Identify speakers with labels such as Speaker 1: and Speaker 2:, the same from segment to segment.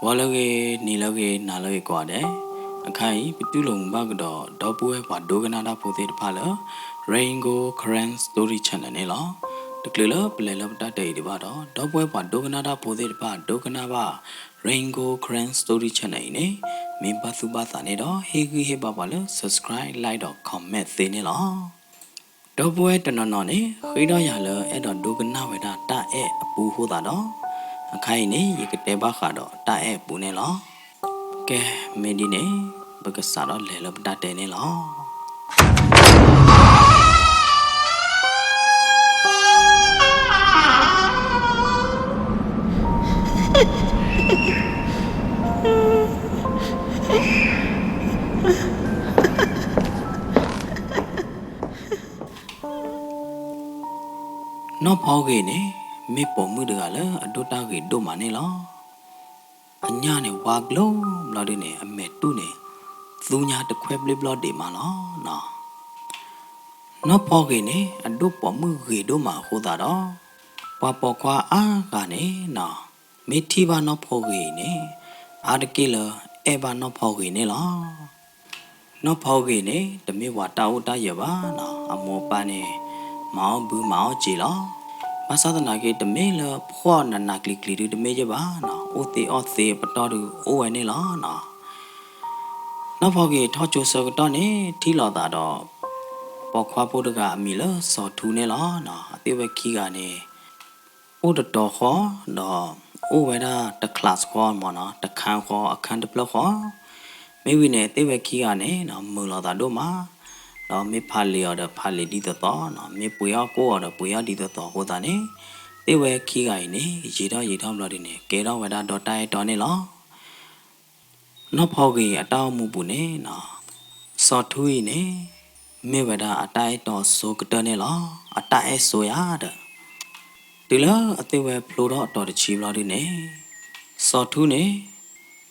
Speaker 1: Walage nilage nalage kwade akai pitulung bagdo dopue wa doganada pose pala Rainbow Current Story Channel ne la deklela plela ta dei de ba do dopue wa doganada pose pa doganaba Rainbow Current Story Channel ne min pa su ba sa ne do hegi he ba la subscribe like do comment se ne la dopue tanono ne khido ya la e do dogana we da ta e apu ho da doအခိုင်နေရကတဲ့ဘာခါတော့တာအဲပူနေလောကဲမင်းဒီနေဘကစားတော့လဲလပတာတဲနေလောနော်ဖောက်ကြီးနေမေပေါ်မှုတကလည်းအဒုတာကြီးတို့မနေလောအညာနဲ့ဝါကလုံးမလို့ဒီနေအမေတူနေသူညာတခွဲပလဘလဒီမလောနော်ဖောက်ကြီးနေအဒုပေါ်မှုကြီးတို့မှာဟိုတာတော့ပွားပေါ်ခွာအားကနေနော်မေတီဘာနော်ဖောက်ကြီးနေအာတကိလအေဘာနော်ဖောက်ကြီးနေလောနော်ဖောက်ကြီးနေတမေဝတာဝတာရပါနော်အမောပန်းနေမောင်ဘူးမောင်ကြည်လောမဆာဒနာကေတမေလဖွာနနာကလီကလီတမေကြပါနော်အိုတီအော့သေးပတော်တူအိုဝဲနေလားနော်နောက်ဖောက်ကေထောချိုဆောကတော့နေထီလော်တာတော့ပေါ်ခွာဖို့တကအမီလစော်ထူနေလားနော်အသေးပဲခီကနေအိုတတော်ခေါ်တော့အိုဝဲတာတကလတ်ခေါ်မနော်တခန်းခေါ်အခန်းတပလခေါ်မိဝိနေအသေးပဲခီကနေနော်မူလော်တာတို့မှာနော်မေဖာလီရတဲ့ဖာလီဒီတော့နော်မေပွေရကိုရတဲ့ပွေရဒီတော့ဟိုတာနေတေဝဲခီကိုင်းနေရေတော့မလို့ဒီနေကေတော့ဝဲတာတော့တိုင်တော်နေလောနော်ဖောက်ကြီးအတောင်းမှုပူနေနော်စော်ထူးနေမေဝဲတာအတိုင်တော်ဆိုကတနေလောအတိုင်ဆိုရတဲ့ဒီလားအသေးဝဲဖလိုတော့တော်တချီမလို့ဒီနေစော်ထူးနေ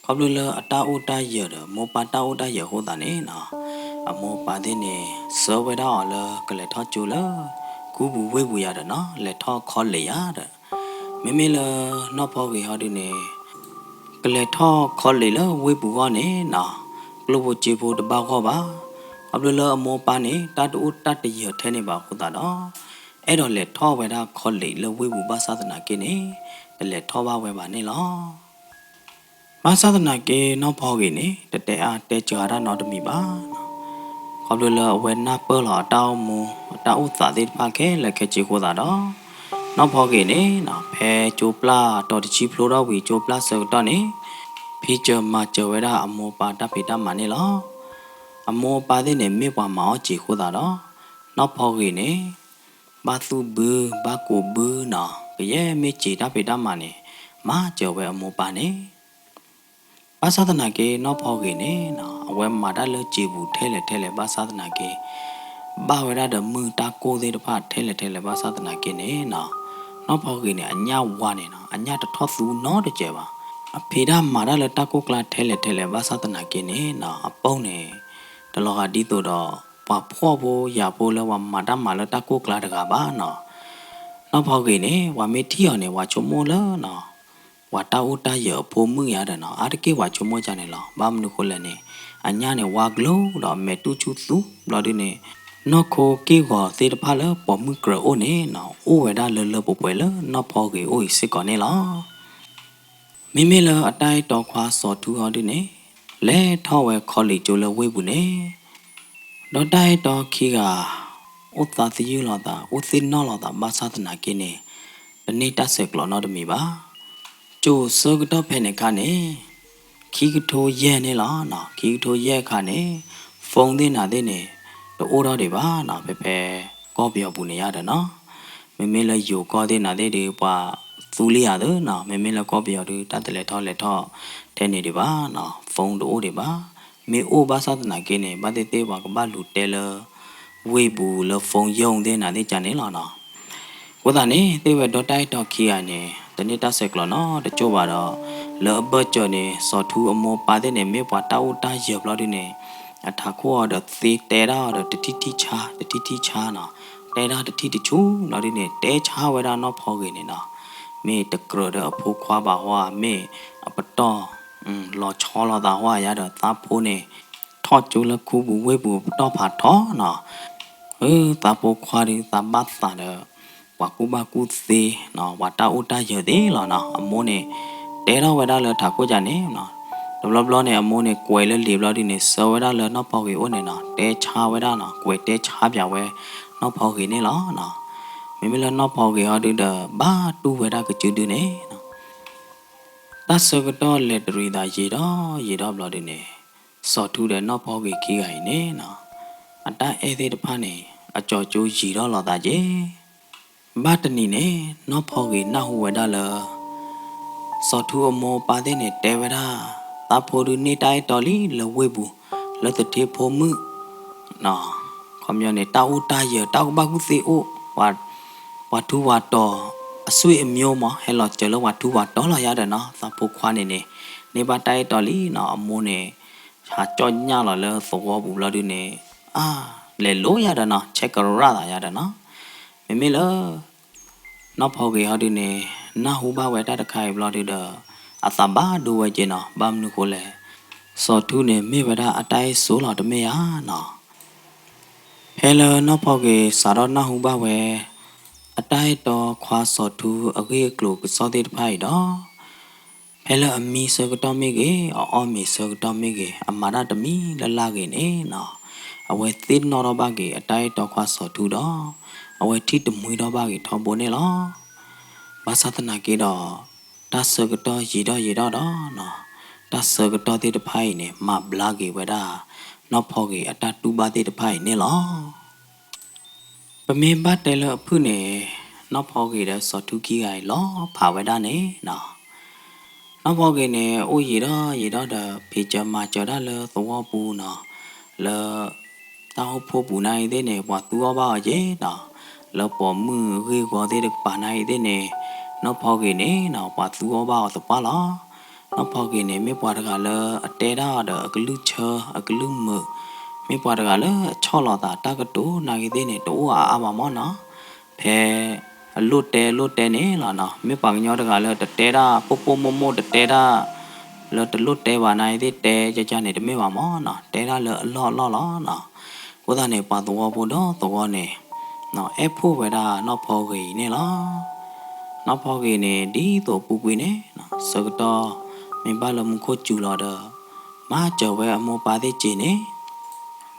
Speaker 1: ကဘလလအတာအိုတာရတဲ့မောပါတာအိုတာရဟိုတာနေနော်အမောပါတဲ့နေစောဝဲတော့လကလက်ထောကျူလကူဘူးဝေဘူးရတယ်နော်လက်ထောခေါ်လေရတဲ့မေမေလနော်ဖောက်ကြီးဟာဒီနေကလက်ထောခေါ်လေလဝေဘူးကနေနော်ကလိုဘချေဖို့တပါခေါ်ပါအဘလလအမောပါနေတတူတတရထဲနေပါခုတာတော့အဲ့တော့လက်ထောဝဲတာခေါ်လေလဝေဘူးပါသဒနာကိနေလက်ထောပါဝဲပါနေလောပါသဒနာကေနော်ဖောက်ကြီးနေတတဲအားတဲကြွားတာနော်တမီပါကဘလဝဲနာပလာတောင်းမူတာဥသာတိဖာခဲလက်ခဲချီခိုးတာတော့နောက်ဖောက်ကြီးနေနော်ဖဲချိုပလာတော်တချီဖလိုတော့ဝီချိုပလာဆောတော့နေဖီချာမချဝဲတာအမောပါတဖေတာမနေလောအမောပါတဲ့နေမေပွားမောချီခိုးတာတော့နောက်ဖောက်ကြီးနေဘာသူဘူးဘာကိုဘူးနော်ကြဲမေချီတဖေတာမနေမာချဝဲအမောပါနေဘာသာတနာကေနော်ဖောက်ကြီးနေနော်အဝဲမာတာလဲကြည်ဘူးထဲလဲဘာသာတနာကေဘာဝရတဲ့မူတာကိုသေးတဖထဲလဲဘာသာတနာကေနေနော်ဖောက်ကြီးနေအညာဝါနေနော်အညာတထောသူနော်တကြဲပါအဖေဒါမာတာလဲတာကိုကလာထဲလဲဘာသာတနာကေနေနော်အပုံးနေတလောကဒီတော့ပွားဖော့ဖို့ရဖို့လဲဝမာတာမာလဲတာကိုကလာတကပါနော်ဖောက်ကြီးနေဝမေထီအောင်နေဝချုံမိုးလဲနော်ဝါတာဥတာရဖို့မှုရတယ်နော်အားတကေဝါချုံမကြနေလောဘာမနုခိုလည်းနေအညာနေဝါဂလုံးတော့မေတူချူသူလော်ဒီနေနော်ခိုကေကောသေတဖာလပေါ်မှုကရိုနေနော်အိုဝဲတာလပပွဲလနော်ဖောကေအိုစစ်ကောနေလောမိမေလအတိုင်းတော်ခွာစော်ထူဟောဒီနေလဲထောက်ဝဲခေါ်လီကျိုလဝေးဘူးနေတော့တိုင်းတော်ခီကဥသာစီယူလာတာဥသိနော်လာတာမသဒနာကိနေတနေတဆက်ကလောနော်တမီပါကျိုစောကတော့ဖဲနေခါနေခီကထိုးရဲနေလားနော်ခီကထိုးရဲခါနေဖုန်းသိနာသိနေတိုးတော့တွေပါနော်ဖေဖေကောပြောပူနေရတယ်နော်မမေလည်းယူကောသိနာသိတွေပွားသူလေးရတယ်နော်မမေလည်းကောပြောတွေတတ်တယ်လက်ထောထဲနေတွေပါနော်ဖုန်းတိုးတွေပါမေအိုဘာသာတနာကိနေဘာတေသေးပါကဘာလူတဲလဝေဘူးလဖုန်းယုံသိနာသိကြနေလားနော်ဝဒနေသေဝဒေါ်တိုက်တော့ခီရနေတနေ့တဆက်ကလနော်တချို့ပါတော့လောဘချောနေစောထူအမောပါတဲ့နေမေပွားတာဝတာရဘလို့ဒီနေအထာခိုးတော့သေတဲတော့တတိချာနော်တဲတာတတိတချူနော်ဒီနေတဲချာဝဲတာနော်ဖောက်နေနော်မေတကရတော့ဖိုးခွာပါဟွာမေအပတော် รอชอรอตาว่าอย่าเด้อตาโพเนี่ยทอดจูละคูบูเวบูตอผาท้อเนาะตาโพควาดิตาบัสตาเด้อว่ากูบากูเซเนาะว่าตาอุตาเยเด้ล่ะเนาะอโมเนี่ยเด้เราเวลาเลยถ้ากูจะเนี่ยเนาะบลเนี่ยอโมเนี่ยกวยเลยลีบเราดิเนี่ยเซเวลาเลยเนาะพอกี่อ้นเนี่ยเนาะเตชาเวลาเนาะกวยเตชาเปียเวเนาะพอกี่เนี่ยล่ะเนาะไม่เลยเนาะพอกี่ฮอดูเด้อบ้าตูเวลาก็จืดเนี่ยเนาะตัดสกตอเลตรีดายีดอบเราดิเนี่ยสอทูเด้เนาะพอกี่ขี้ไก่เนี่ยเนาะอันตาเอเดตพาเนี่ยအကြောကျိုးရီတော့လာတာကျဘာတနီနဲ့နော်ဖော်ကြီးနောက်ဝဲတာလစောထူအမောပါတဲ့နဲ့တဲဝဲတာတာဖိုရနေတိုင်းတော်လီလဝဲဘူးလတ်တေဖို့မှုနော်ခမရနေတာဦးတာရတောက်ဘကုစီအိုဝါထူဝါတော်အဆွေအမျိုးမဟဲလောကျလဝါထူဝါတော်လာရတယ်နော်တာဖိုခွာနေပါတိုင်းတော်လီနော်အမိုးနဲ့ဟာကြောညလာလဲသောဘူးလာဒီနေလေလို့ရတယ်နော်ချက်ကြရတာရတယ်နော်မေလနော်ဖောက်ကြီးဟာဒီနေနာဟူပါဝဲတတခိုင်ဘလော်ဒီတော့အသဘာဒူဝဲကျင်နော်ဘာမနုကိုလေစောထူးနေမေဝဒအတိုင်းဆိုးလာတမေယာနော်ဟဲလနော်ဖောက်ကြီးစာတော့နာဟူပါဝဲအတိုင်းတော့ခွာစောထူးအကေကလုကစောတဲ့ဖိုင်တော့ဟဲလအမီစကတော်မေကြီးအော်မီစကတော်မေကြီးအမာရတမီလလာကြီးနေနော်အဝဲသင်းနော်ဘာကြီးအတိုင်းတော့ခွာစောထူးတော့အဝဲထိတမွေတော့ဘာကြီးထောင်းပေါ်နေလောဘာသာတနာကြီးတော့တဆကတော့ရီတော့နော်တဆကတော့တဲ့ဖိုင်နေမဘလာကြီးဝဲတာနော်ဖော်ကြီးအတတူပါတဲ့ဖိုင်နေလောပမေဘတ်တယ်လဖုနေနော်ဖော်ကြီးတဲ့စောထူးကြီးကြီးလောဖာဝဲတာနေနော်နော်ဖော်ကြီးနေအိုးရီတော့တဲ့ဖေချမကြော်တာလေသောပူနော်လေတောက်ဖို့ပူနိုင်တဲ့နေဘွာသူဘာရဲ့နော်လောပေါ်มือเรียกว่าတဲ့ปาနိုင်တဲ့နေနော်ဖောက်ကြီးနေနော်ပါသူဘာသပါလားနော်ဖောက်ကြီးနေမေပွားတကလည်းအတဲတာတော့အကလူချအကလူမမေပွားတကလည်းချောလာတာတကတူနိုင်တဲ့နေတော့အာမမောနော်ဖဲလွတ်တဲနေလားနော်မေပငညောတကလည်းတဲတာပိုမိုတဲတာလောတလွတ်တဲပါနိုင်တဲ့တဲကြနေတမေပါမောနော်တဲတာလည်းအလော့နော်ကိုသားနေပါတော့ဘုတော့တော့နေနော်အဖို့ဝဲတာနော်ဖောက်ကြီးနေလားနော်ဖောက်ကြီးနေဒီတော့ပူပွေးနေနော်စကတော့မင်းပါလမှုခိုးကျူလာတော့မာကြော်ဝဲအမောပါတဲ့ကျင်းနေ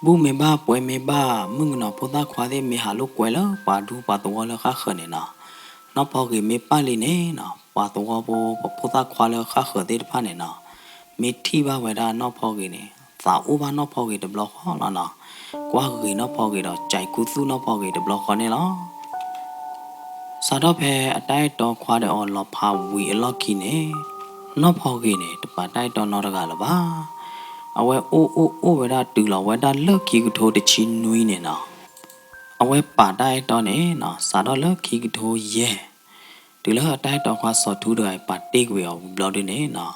Speaker 1: ဘူးမင်းပါပွဲမင်းပါมึงနော်ပိုသားခွာတဲ့မေဟာလို့ကွယ်လားပါဒူပါတော့လခခနေနော်ဖောက်ကြီးမေပါလိနေနော်ပါတော့ဘောပိုသားခွာလခခတဲ့ဖာနေနော်မေထီပါဝဲတာနော်ဖောက်ကြီးနေသာဥပါနော်ဖောက်ကြီးတဘလခေါ်လားနော်ကွာကြီးနော်ဖောက်ကြီးတော့ကြိုက်ကူစုနော်ဖောက်ကြီးတဘလခေါ်နေလားစာတော့ဖဲအတိုက်တော်ခွာတဲ့အော်လော်ဖာဝီအလော့ကီနေနော်ဖောက်ကြီးနေတပါတိုက်တော်နော်တကလပါအဝဲအိုးဝဲတာတူလော်ဝဲတာလော့ကီကထိုးတချီနွီးနေနော်အဝဲပါတိုက်တော်နေနော်စာတော့လော့ကီကထိုးရဲဒီလောအတိုက်တော်ခွာစော်ထူးတဲ့ပါတိကွေအောင်ဘလော်ဒီနေနော်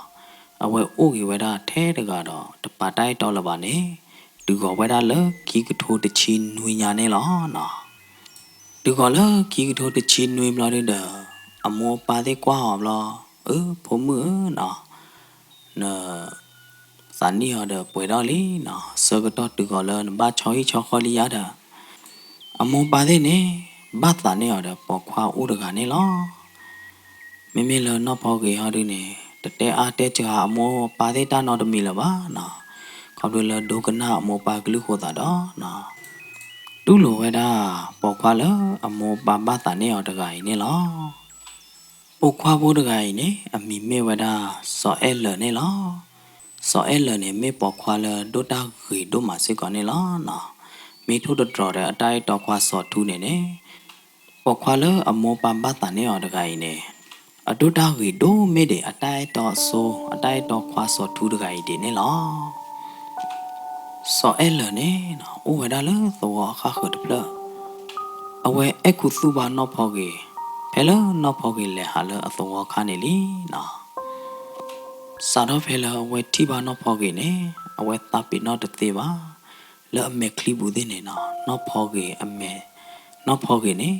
Speaker 1: အဝဲအိုးကြီးဝဲတာထဲတကတော့တပါတိုက်တော်လပါနေဒီကောဝဲတာလော့ကီကထိုးတချီနွီးညာနေလောနော်ဒီကောလကီထိုတချီနွေမလာတဲ့အမောပါတဲ့ကွာဟောဘလားဖို့မနော်စာနီဟောတဲ့ပွဲတော်လီနော်စကတော့ဒီကောလဘာချော်ခေါ်လီရတာအမောပါတဲ့နေဘာသာနေဟောတဲ့ပေါ်ခွာဦးတကနေလောမေလနော်ဖောက်ကြီးဟောဒီနေတဲအားတဲချာအမောပါတဲ့တာနော်တမီလပါနော်ခေါ်တယ်လဒုကနာအမောပါကလူခေါ်တာတော့နော်တူလိုဝဲတာပေါ်ခွာလအမောပါပါတာနေအောင်တကိုင်နေလောပုတ်ခွာဖို့တကိုင်နေအမီမေဝတာစောအဲလနေလောစောအဲလနေမေပေါ်ခွာလဒိုတာဂီဒိုမစေကနေလောနော်မေထုတတော်တဲ့အတိုက်တော်ခွာစောထူးနေနေပေါ်ခွာလအမောပါပါတာနေအောင်တကိုင်နေအဒိုတာဂီဒိုမေတဲ့အတိုက်တော်ဆိုအတိုက်တော်ခွာစောထူးတကိုင်ဒီနေလောစောအဲလနေနော်အိုဝဲဒါလသောခါခတ်ပလအဝဲအခုသူဘာနော်ဖောက်ကြီးဖဲလနော်ဖောက်ကြီးလေဟာလအသောခါနေလီနော်စာတော့ဖဲလအဝဲတိဘာနော်ဖောက်ကြီးနေအဝဲတပ်ပြီးနော်တသေးပါလဲအမေကလီဘူးတဲ့နေနော်ဖောက်ကြီးအမေနော်ဖောက်ကြီးနေ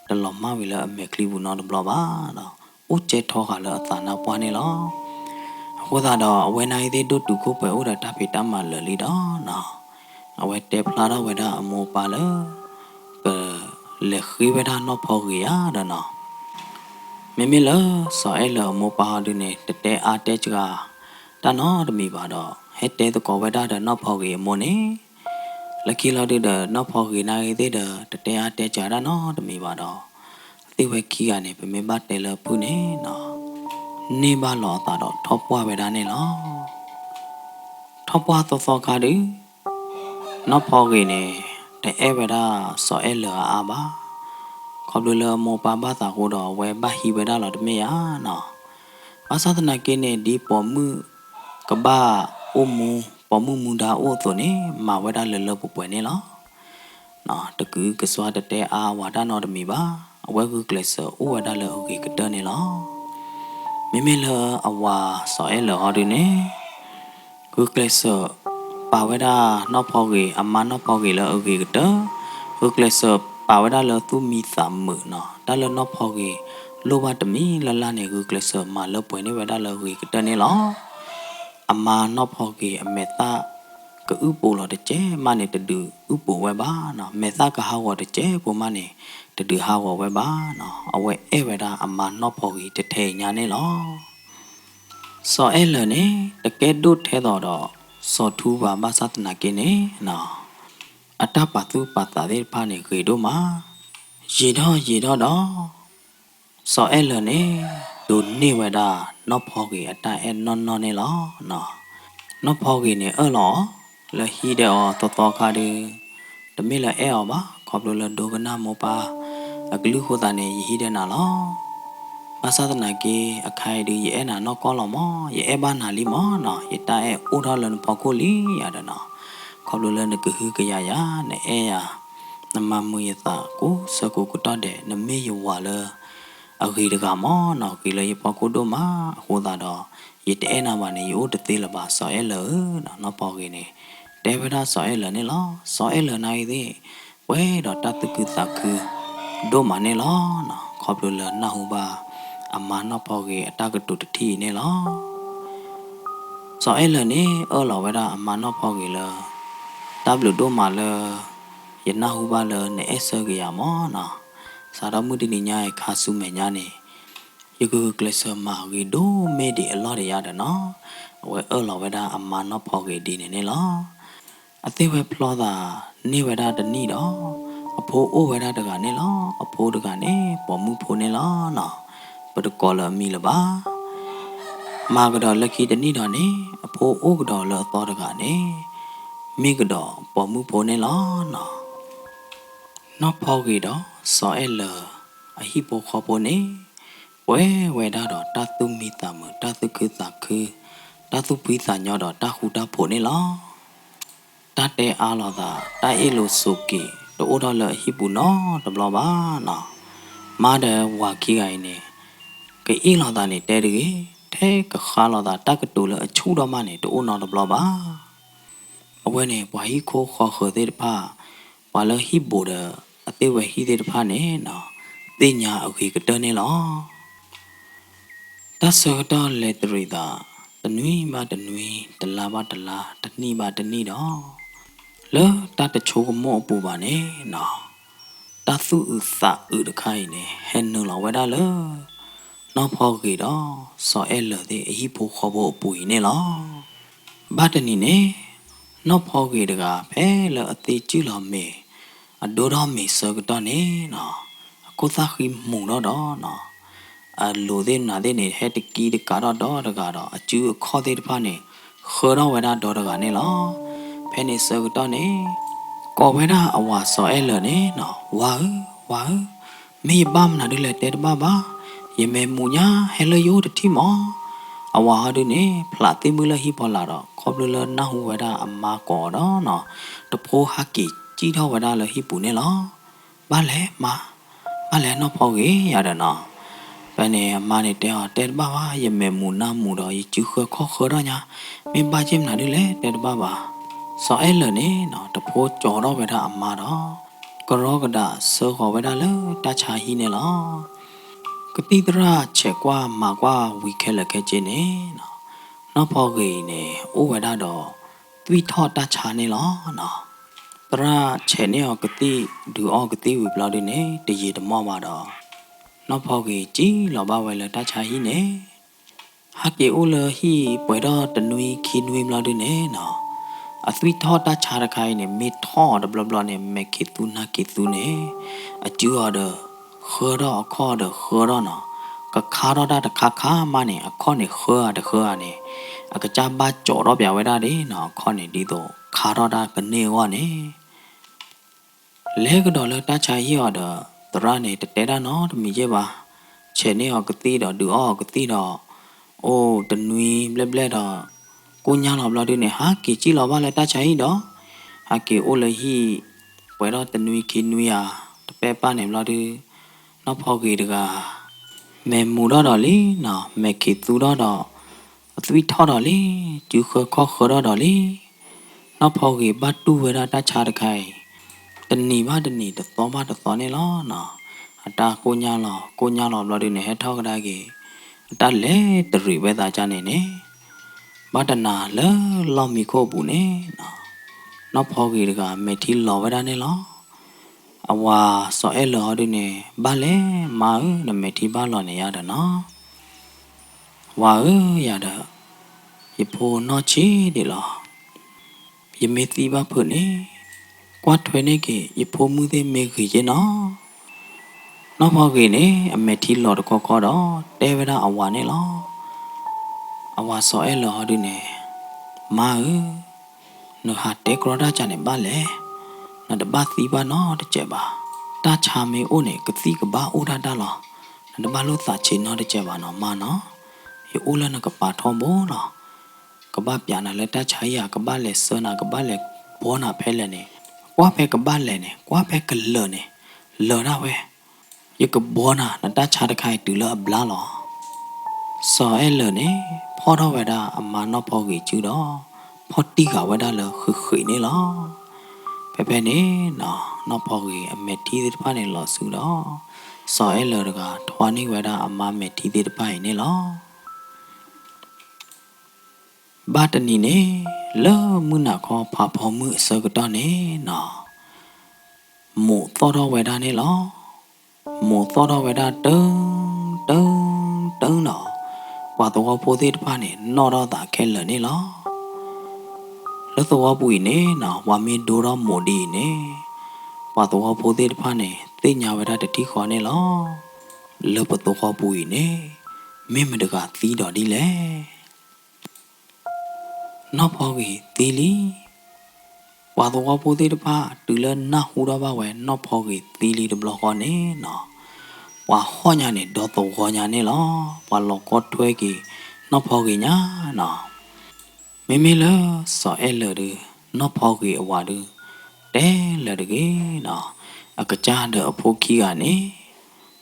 Speaker 1: တလော်မဝီလဲအမေကလီဘူးနော်ဘလပါနော်ဦးကျဲထောခါလအသာနာပွားနေလော ဟိုသာတော့အဝဲနိုင်သေးတို့တူခုပဲဥဒတာဖိတမလလီတော့နော်အဝဲတေဖလာတော့ဝဲတာအမောပါလကလေခိဝဲတာနော်ဖော်ကြီးရတော့နော်မေမေလစောအဲလမောပါဒင်းတဲအားတဲချကတနော်တမီပါတော့ဟဲတဲတကောဝဲတာနော်ဖော်ကြီးမောနေလကီလာတဲ့နော်ဖော်ကြီးနိုင်သေးတဲ့တဲအားတဲချတာနော်တမီပါတော့အသိဝဲခီကနေပမေပါတဲလဖုနေနော်နေပါလောတာတော့ထောပွားပဲတာနေလောထောပွားသောကားဒီနော်ဖော်ကြီးနေတဲဝဲတာစောအဲလအားပါခေါပလမောပါဘာသာကိုတော့ဝဲဘဟိဝဲတာလောတမေရနော်ဘာသာတနာကိနေဒီပေါ်မှုကဘာအုံမူပေါ်မှုမူဒါအိုသွနေမဝဲတာလလပပွဲနေလောနော်တကူကစွာတတဲအာဝါဒနော်တမီပါအဝဲကူကလဆအိုဝဲတာလအိုကေကတနေလောမေမေလအဝါဆောအဲလောဒီနေကူကလဆပါဝဲတာနော်ဖောက်ကေအမနော်ဖောက်ကေလအိုကေကတကူကလဆပါဝဲတာလသူမီသမနော်ဒါလနော်ဖောက်ကေလိုပါတမီလလနေကူကလဆမလပွင့်နေဝဲတာလကူကတနေလောအမနော်ဖောက်ကေအမေတာကဥပူလောတကျဲမနေတတူဥပူဝဲပါနော်မေတာကဟာဝတကျဲပူမနေတတူဟာဝဝဲပါနော်အဝဲအဲဝဲတာအမနော်ဖောက်ကေတထဲညာနေလောစောအဲလနေတကဲဒုထဲတော်တော့စောထူပါမသတနာကိနေနော်အတပသူပတာတဲ့ဖာနေခေတို့မှာရေတော့စောအဲလနေဒုနေဝဒနော်ဖောကေအတအဲနော်နေလောနော်ဖောကေနေလောလဟီတဲ့တော်ခါဒီတမေလအဲပါခေါပလဒိုကနာမောပါအကလူခိုတာနေဟီတဲ့နာလောမသဒနာကေအခိုင်ဒီရဲ့နာနော်ကောလောမောရဲ့ဘာနာလီမောနော်ယတအဲဥထော်လန်ပေါကိုလီရတဲ့နော်ခေါပလလန်ကဟူကရရနဲ့အဲရနမမူယတာကိုစကုကတတဲ့နမေယဝါလအခိတကမောနော်ကိလေပေါကိုတို့မှာဟိုသာတော့ယတဲနာမနေယိုတသေးလပါဆောအဲလနော်ပေါကိနေတေဝဒဆောအဲလနေလောဆောအဲလနိုင်သေးဝဲတော့တတကုသခုတို့မနေလောနော်ခေါပလလနဟုပါအမနော်ပေါကေအတကတုတတိနေလောဆောအဲလနေလောဝဲတာအမနော်ပေါကေလတဘလတို့မလယနာဟုပါလနေအစကရမောနော်စာရမှုတိနိညာခါဆုမေညာနေယကုကလစမာဝီဒိုမေဒီအလောရရတဲ့နော်ဝဲလောဝဲတာအမနော်ပေါကေဒီနေလောအသေးဝဲဖလောတာနေဝဲတာတနိတော့အဖိုးအိုဝဲတာတကနေလောအဖိုးတကနေပေါ်မှုဖိုးနေလောနော်ပတကောလမီလပါမာကတော့လက်ခိတနိတော့နေအဖိုးအိုကတော့လောသောတကနေမိကတော့ပေါ်မှုဖိုးနေလောနော်ဖောက်ကြီးတော့စောအဲလအဟိပိုခေါ်ပိုနေဝဲတာတော့တသုမိတမတသုကုသခုတသုပိသညောတော့တခုတဖို့နေလောတတဲအားလောသာတိုင်လိုစုကီတို့တော့လဟိပူနော်တဘလပါနော်မာဒဝါခိကိုင်းနေကေလောသာနေတဲတကြီးတဲကခါလောသာတကတူလအချူတော်မနေတို့နော်တဘလပါအဝဲနေဘွာဟိခိုခေါ်ခေါ်တဲ့ဖာဘာလဟိဘူဒအသေးဝဲဟိတဲ့ဖာနေနော်တင်ညာအခေကတနေလောတဆောတော်လက်တရီတာတနွေမတနွေတလာပါတလာတနိပါတနိတော့လောတတချိုးကမောပူပါနေနော်တသုဥသဥတခိုင်နေဟဲနုလောဝဲတာလောနော်ဖောက်ကြီးတော့စောအဲလတဲ့အဟိဖိုခေါ်ဖို့ပူနေလောဘာတနိနေနော်ဖောက်ကြီးတကဖဲလောအသေးကျူလောမေအဒိုတော်မေစကတော့နေနော်ကိုသာခိမှုတော့နော်အလိုတဲ့နာတဲ့နေဟက်တကီတကတော့တကတော့အကျူခေါ်တဲ့ဖာနေခေါ်တော့ဝဲတာတော့တကနေလောဖဲနေစကတော့နေကောဝဲတာအဝါစောအဲလနေနော်ဝါမေဘမ်နာဒလေတဲ့ဘာဘာယေမေမူညာဟဲလယိုတတိမောအဝါဟာဒနေဖလာတိမူလဟိပေါ်လာတော့ခေါပလလနာဟူဝဲတာအမကောတော့နော်တဖိုးဟာကီကြီးတော့ဝဲတာလဟိပူနေလောဘာလဲဘာလဲနော်ဖောက်ကြီးရတယ်နော်ဘယ်နေမနေတဲ့ဘာဘာယေမေမူနာမူတော့ယကျူခေါ်တော့ညာမင်းပါချင်းနာဒီလေတဲ့ဘာဘာစောအဲလနေနော်တဖိုးကြော်တော့ဝဲတာအမတော့ကရောကဒဆောခေါ်ဝဲတာလေတချာဟီနေလောကတိတရချက်ကွာမာကွာဝီခဲလက်ခဲချင်းနေနော် nó phò ghi nè ô vậy đó đó tuy thọ ta chả nè lo nó ra trẻ nè cái tí đưa o cái tí bị bao đi nè để gì để mò mà đó nó phò ghi chỉ là bao vậy là ta chả hi nè hắc cái ô lơ hi bởi đó tận nuôi khi nuôi bao đi nè nó à tuy thọ ta chả ra cái nè mẹ thọ đó bla nè mẹ kí tu nè à chưa đó khờ đó khó đó khờ đó nó cái khá đó đã khá mà nè khó nè khờ nè à cái cha ba chỗ đó biểu vậy đó đấy nó khó nè đi tổ khá đó đã cái nè quá nè lấy cái đó là ta chạy hiểu đó tao ra nè tết đó nó thì mình chơi bà trẻ nè ở cái tí đó đứa ở cái tí đó ô tình nuôi ble đó cô nhà làm lo đi nè hả kỳ chỉ lo ba là ta chạy đó hả kỳ ô là hi vậy đó tình nuôi khi nuôi à bé ba nè lo đi nó phô kỳ được à mẹ mù đó đó lý nọ mẹ kỳ tu đó đó tuy thọ đó lý chứ khó đó đó lý nó phô kỳ bắt tu về đó ta trả được cái tình nì được to này lo nọ ta cô nhà lo đi nè hết thọ cái gì ta lẽ tự rì về ta cha này nè bắt nà lỡ lo mi cô bù nè nó phô kỳ được à mẹ thi lo về đó nè lo awa so elo đi nè ba lẽ mà nè mẹ thi ba lo nè ya đó nó wa ya đó ipo nó chỉ đi lo mẹ thi ba phun nè quá thuê nè kì ipo mu thế mẹ gửi cho nó phô kỳ nè mẹ thi lo được có đó để về đó awa nè lo awa so elo đi nè mà nó hạt té có ra cha nè ba lẽ nó đã ba thi ba nó để chơi ba ta cha mẹ ô nè cái thi cái ba ô đã lo nó ba lô ta chỉ nó để chơi ba nó mà nó yêu ô là nó cái ba thom bố nó cái ba bia nó lấy ta chạy à cái ba lấy sơn à cái ba lấy bố nó phải lên nè quá phải cái ba lên nè quá phải cái lờ nè lờ đó vậy yêu cái bố nó ta chạy được hai từ lờ bla lo sợ em lờ nè phò đó vậy đó mà nó phò gì chứ đó phò tí cả vậy đó là khử nè lo bé nè nó phò gì mẹ tí đi phải nè lo sự đó sợ em lờ được à thoa nè vậy đó mà mẹ tí đi phải nè lo ba tần nè lỡ mưa nào có phá phò mưa sơ cái đó nè mù to đó vậy đó nè lo mù to đó vậy đó tưng nó và tôi có phô thiết pha nè nó đó ta khen lời nè lo lỡ tôi có bụi nè và mình đồ đó mù đi nè và tôi có phô thiết pha nè tê nhà vậy đó để tí khó nè lo lỡ bà tôi có bụi nè mình được gạt tí đó đi lẽ nó phô gì tí lý và tôi có phô thiết pha từ lên na hú đó ba vậy nó phô gì tí lý được lo con nè và hoa nhà này đó tổ hoa nhà này lo và lo có thuê kì nó phô gì nhá mẹ lỡ sợ em lỡ được nó phô gì ở ngoài được té lỡ được cái à cái cha đỡ phô kia à nè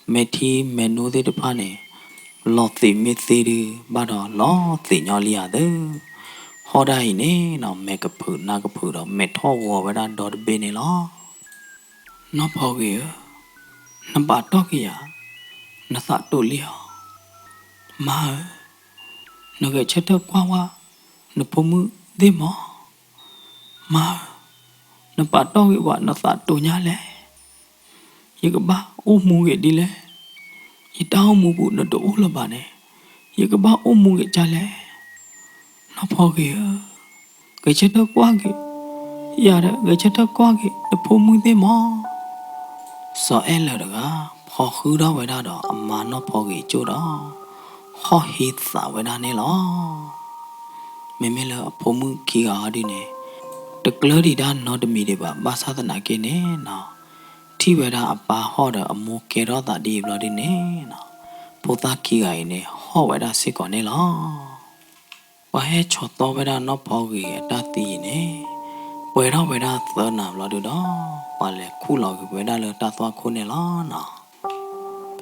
Speaker 1: mẹ thì mẹ nuôi thế được pa nè lo tỉ mẹ tỉ đi ba đó lo tỉ nhỏ lia đó họ đây nè mẹ cái phử đó mẹ thò qua với đàn đó bên này nó phô gì nó bắt đó kìa nó sát tổ liao mà nó gửi chết được qua nó phô mư đi mà nó bắt đầu cái quả nó sát tổ nhà lẽ như cái ba ôm mua cái đi lẽ như tao mua bụng nó đổ là bà này như cái ba ôm mua cái cha lẽ nó phô kìa cái chết được qua kìa giờ đó cái chết được qua kìa nó phô mư đi sợ em là được á phô khứ đó vậy đó mà nó phô kìa chỗ đó họ hít sao vậy đó này lo mẹ là phô mư kia ở đi nè được lỡ đi đan nó đâm đi ba sát na kia nè thi vậy đó ba họ đó mua kia đó ta đi vào đi nè phô ta kia ấy nè họ vậy đó sẽ còn nè lo và hết cho to vậy đó nó phô kìa ta tì nè vậy đó tớ nào lo được đó và lại khu lo vậy đó là ta toa khu nè lo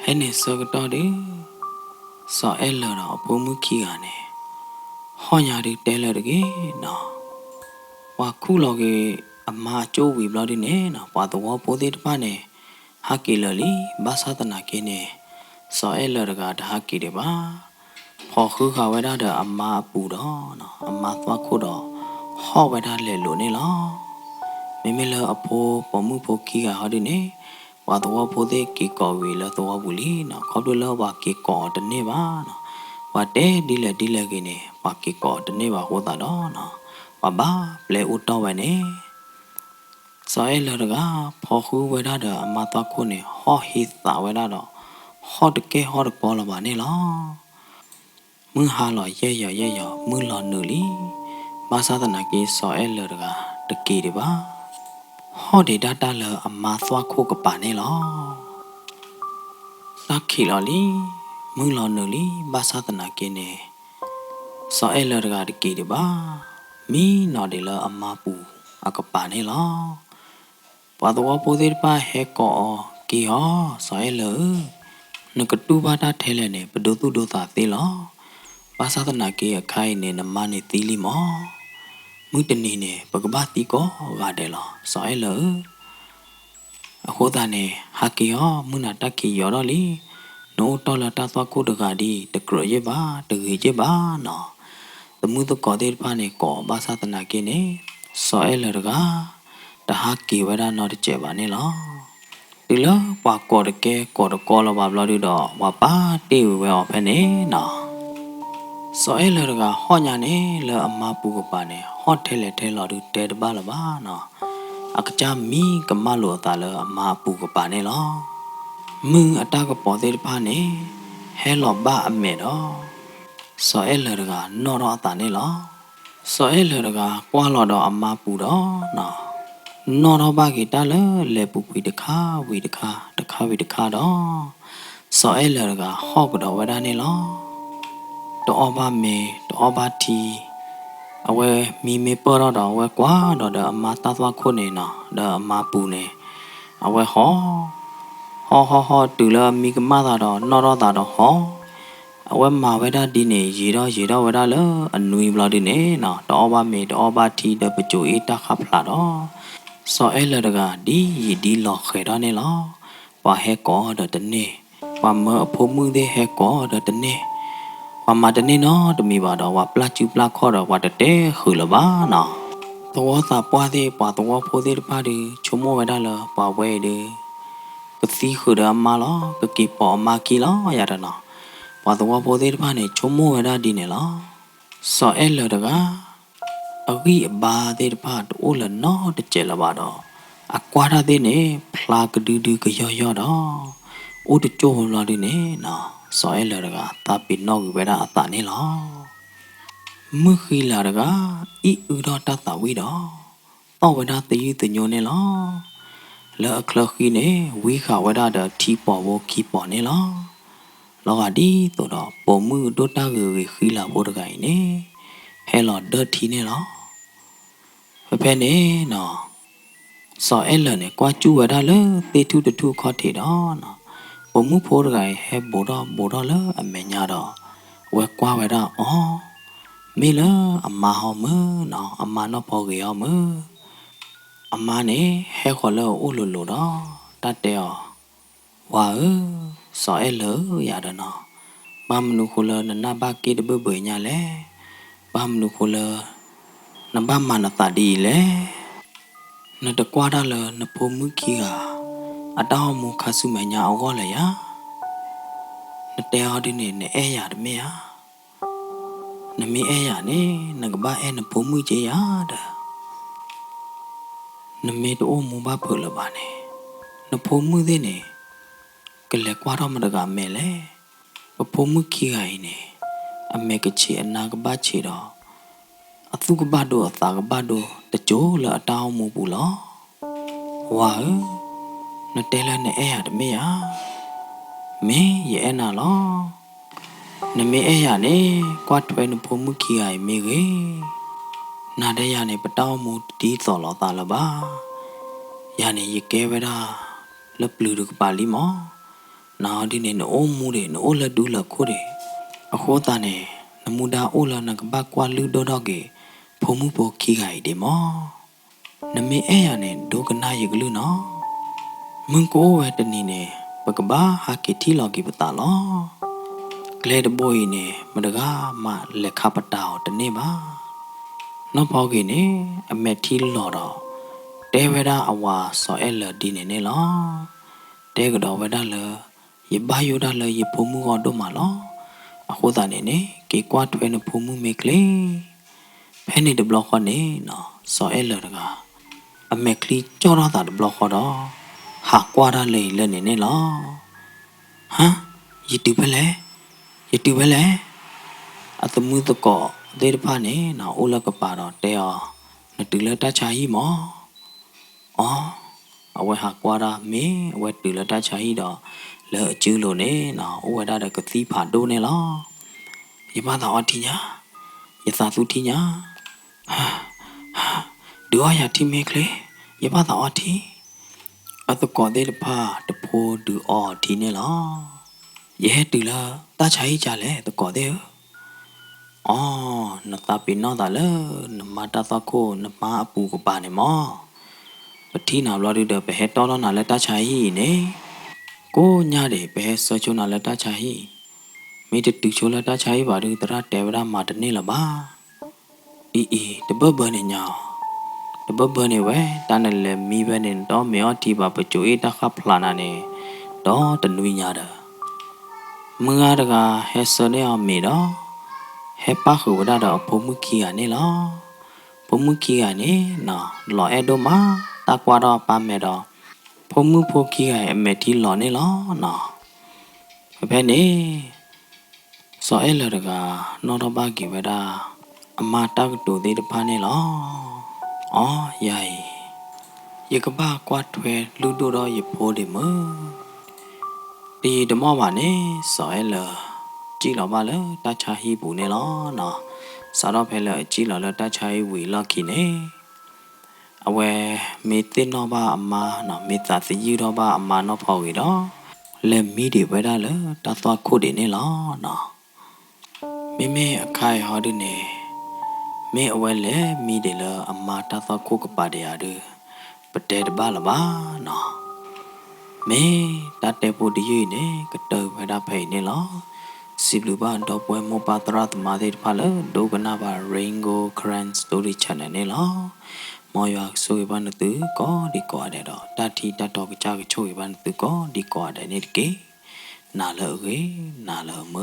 Speaker 1: hết nè sơ cái đó đi sợ em là đó phô mư kia nè họ nhà đi tè là được cái và khu lo cái mà chỗ vì lo đi nè và tôi có bố tiết ba nè haki lali ba sát na kia nè sợ em là được đã haki để ba พอคือเขาไว้ได้เด้ออามาปูดอเนาะอามาตัวคูดอห่อไว้ได้เลยหลุนี่ล้อไม่เลออโพปอมือโพกี้กับเขาดิเนี่ยว่าตัวโพเดกิกอวีแล้วตัวบุลีเนาะเขาดูแล้วว่ากิกอตเนี่ยบ้าเนาะว่าเดดีเลยกินเนี่ยว่ากิกอตเนี่ยว่าหัวตาดอเนาะว่าบ้าเปลอุตตอไว้เนี่ยสอยเลยก็พอคือไว้ได้เด้ออามาตัวคูเนี่ยห่อฮิตตาไว้ได้ดอห่อตะเกห่อตะปอละบ้าเนี่ยล้อมือหาหล่อเย่อมือหล่อหนูลีมาซาตนากีสอยเลยก็ตะกี้ดิบ้าဟောဒီဒတာလအမသွားခုကပါနေလောနခိလောလီမူလောနူလီဘာသာတနာကင်းနေစောအဲလရကတကီဒီပါမီနော်ဒီလအမပူအကပါနေလောပတော်ပူဒီပါဟဲကောကီဟောစောအဲလနကတူဘာတာထဲလဲနေဘဒုတုဒုသာသေးလောဘာသာတနာကေအခိုင်နေနမနေသီလီမောมือตนีเนี่ยปกบ้าตีก็ว่าเดลสอยเลยโคตาเนี่ยฮักกี้อ๋อมือนาตักกี้ยอดอลีโนตอลตาตัวกูตะกาดีตะกรเยบ้าตะเฮเจบ้าเนาะตะมือตะกอเดพาเนี่ยก่อบาสาตนาเกเนี่ยสอยเลยกาตะฮักกี้เวดานอตเจบ้าเนี่ยลอดิลปากอดแกกอดกอลบาบลอดิดอว่าป้าตีเวอเพเนี่ยเนาะสอยเลยก็ห้อญาเนี่ยเลออามาปูกปาเนี่ยฮอดเทเลเทลอดูเตดบ้าละบ้าเนาะอักจามีกะมาโลตาเลออามาปูกปาเนี่ยลอมึงอตากะปอเตดพาเนี่ยเฮลอบ้าอเมดอสอยเลยก็นอรอตาเนี่ยลอสอยเลยก็กว่าลอดออามาปูดอเนาะนอรบ้ากิตาเลปูปีตะคาวีตะคาวีตะคาดอสอยเลยก็ฮอกดอเวดาเนี่ยลอတော့ဘာမေတော့ဘာတီအဝဲမီမေပေါ်တော့ဝဲကွာတော့အမတာသွားခုနေနော်တော့အမပူနေအဝဲဟောတူလာမီကမသာတော့နော်တော့တာတော့ဟောအဝဲမာဝဲတာဒီနေရေတော့ဝဲတာလအနွေဘလာဒီနေနော်တော့ဘာမေတော့ဘာတီတော့ပကြိုအေးတခဖလာတော့စောအဲလတကဒီရီဒီလော်ခဲတော့နေလောဘာဟဲကောတော့တနေဘာမအဖို့မှုသေးဟဲကောတော့တနေว่ามาตะนี่เนาะตะมีบาดอว่าปลาจูปลาข้อดอว่าตะเตคือละบ้าเนาะตัวตาปวาเตปาตัวโพเตปาดิชุโมไว้ได้ละปาเวเดกะซีคือดามาลอกะกีปอมากีลอยาดะเนาะปาตัวโพเตปาเนี่ยชุโมไว้ได้ดีเนี่ยลอซอเอลดะกะအဂိအဘာတဲ့ပါတိုးလနော်တကျလပါတော့အကွာတဲ့နေဖလာကဒူဒူကရောတော့အိုတချိုးလာတဲ့နေနော်สอยเลยก็ตาปินนอกเวลาตานี่หรอมือขี้ละก็อีอุดอตาตาวิดอต้องเวลาตีตโยนี่หรอแล้วคลอขี้เนี่ยวิขาเวลาเดทีปอโวขี้ปอนี่หรอแล้วก็ดีตัวดอปอมือโดตาเกยขี้ละโบดไก่เนี่ยให้หลอดเดทีนี่หรอเพ่เนี่ยเนาะสอยเลยเนี่ยกว่าจูเวลาเลยตีทุข้อทีดอเนาะဘုံမှုဖိုးတကိုင်ဟဲဘောတော့လအမေညာတော့ဝဲကွာဝဲတော့အော်မေလအမဟောမနော်အမနော်ဖော်ကြရောမအမနဲ့ဟဲခေါ်လို့အိုလိုတော့တတ်တယ်ဝါစောအဲလရတော့နော်ဘာမနုခလနနဘကိတဘဘညာလဲဘာမနုခလနဘမနတဒီလဲနတကွာတော့လနဖိုးမှုကြီးကအတောင်းမူခါစုမညာအောကောလေယာနတဲဟောဒီနေအဲရတမေယာနမီအဲရနေနကဘာအဲနဖုံမှုချေယာဒနမေတိုမူဘာဖလဘာနေနဖုံမှုသေးနေကလေကွာတော့မတကမဲလေဖုံမှုခိခိုင်နေအမေကချေအနာကဘာချေတော့အသုကဘာတို့အသာကဘာတို့တကြိုးလအတောင်းမူဘူးလောဝါနတဲလာနဲ့အဲရတမေယာမင်းရဲ့အနာလောနမေအဲရနေကွာထွဲနဖုံမှုခိခိုင်မေကေနာတဲ့ရနေပတောင်းမူတီးစော်လောတာလပါရနေရကဲဝဲတာလပလူဒကပါလီမောနာဒီနေနိုမူတွေနိုလဒူလခိုတွေအခေါ်တာနေနမူဒါအိုလာနကဘကွာလူဒေါတော့ကေဖုံမှုပေါ်ခိခိုင်ဒီမောနမေအဲရနေဒုကနာရကလူနော်မင်ကိုဝဲတနီနေပကဘာဟာကီတီလော်ကီပတာလော ကလေးတဘိုးနေမတကားမလက်ခပတာတနေ့ပါနော်ဖောက်ကြီးနေအမက်ထီလော်တော့တဲဝဒအဝါစောအဲလဒီနေနေလောတဲကတော့ဝဒလရဘယိုဒလရဖုံမှုကတော့မလောအခုသားနေနေကေကွာထွဲနဖုံမှုမေကလေးဖဲနေတဘလော့ခေါနေနော်စောအဲလတကအမက်ကလေးကြောရတာတဘလော့ခေါတော့ဟာကွာရလေလဲနေနေလောဟမ်ရတူပဲလေရတူပဲလေအတမှုတကောဒေတဖာနေနော်အိုလကပါတော့တဲော်နတူလတချာကြီးမောအော်အဝဲဟာကွာရမေအဝဲတူလတချာကြီးတော့လဲအကျူးလို့နေနော်အဝဲတာကတိဖာဒိုးနေလောရမသာအတီညာရသာသူတီညာဒူအယာတီမေကလေရမသာအတီအတကောဒေတဖာတဖိုးဒူအော်တီနေလောရဲတူလာတချာကြီးကြလဲတကောဒေအော်နတာပိနောဒါလေနမတာသကိုနမအပူကပါနေမောပတိနာလော်ရီတဲ့ဘဲတော်တော်နာလက်တချာကြီးနေကိုညတဲ့ဘဲဆောချုံနာလက်တချာကြီးမိတတူချိုလက်တချာကြီးပါတူတရတဲဝရမာတနေလပါအီတဘဘနေညာတဘဘနေဝဲတန်တယ်လေမိဘနေတော့မေောတီပါပချိုအေတခဖလာနာနေတော့တနွေညာတာမငါတကဟဲဆနေအောင်မေတော့ဟဲပါခုဝဒတော့ဘုံမှုခီကနေလောဘုံမှုခီကနေနော်လောအဲ့တော့မှာတကွာတော့ပါမယ်တော့ဘုံမှုဖို့ခီရဲ့အမေတီလောနေလောနော်ဘယ်နေစောအဲ့လတကနော်တော့ပါကိဝဒအမတောက်တူသေးတဖာနေလောအော်ရိုင်ရကပါကွာထွဲလူတို့တော့ရဖိုးတယ်မဒီဓမောပါနေစောအဲ့လကြည့်တော့ပါလေတချာဟီပူနေလောနော်စားတော့ဖဲလေကြည့်တော့လေတချာဟီဝီလောက်ခီနေအဝဲမေတင်တော့ပါအမနော်မေသာစီယူတော့ပါအမနော်ဖောက်ရီတော့လက်မီဒီဝဲတာလေတသွားခုတ်နေလောနော်မိမေအခိုင်ဟောဒီနေမေအဝဲလေမိတယ်လေအမတသွားခုတ်ကပါတဲ့ရတဲ့ပတဲတပါလပါနော်မေတတဲ့ဖို့ဒီရွေးနေကတော်ဝဲတာဖိနေလောစီဘလူဘာတော့ပွဲမောပါတရတ်မာတဲ့ဖာလဒိုကနာဘာရင်ဂိုခရန်စတိုရီချန်နယ်နေလောမော်ရဆိုရပန်တူကောဒီကောတဲ့တော့တတိတတော်ကကြချိုးရပန်တူကောဒီကောတဲ့နေတကေနာလောကေနာလောမ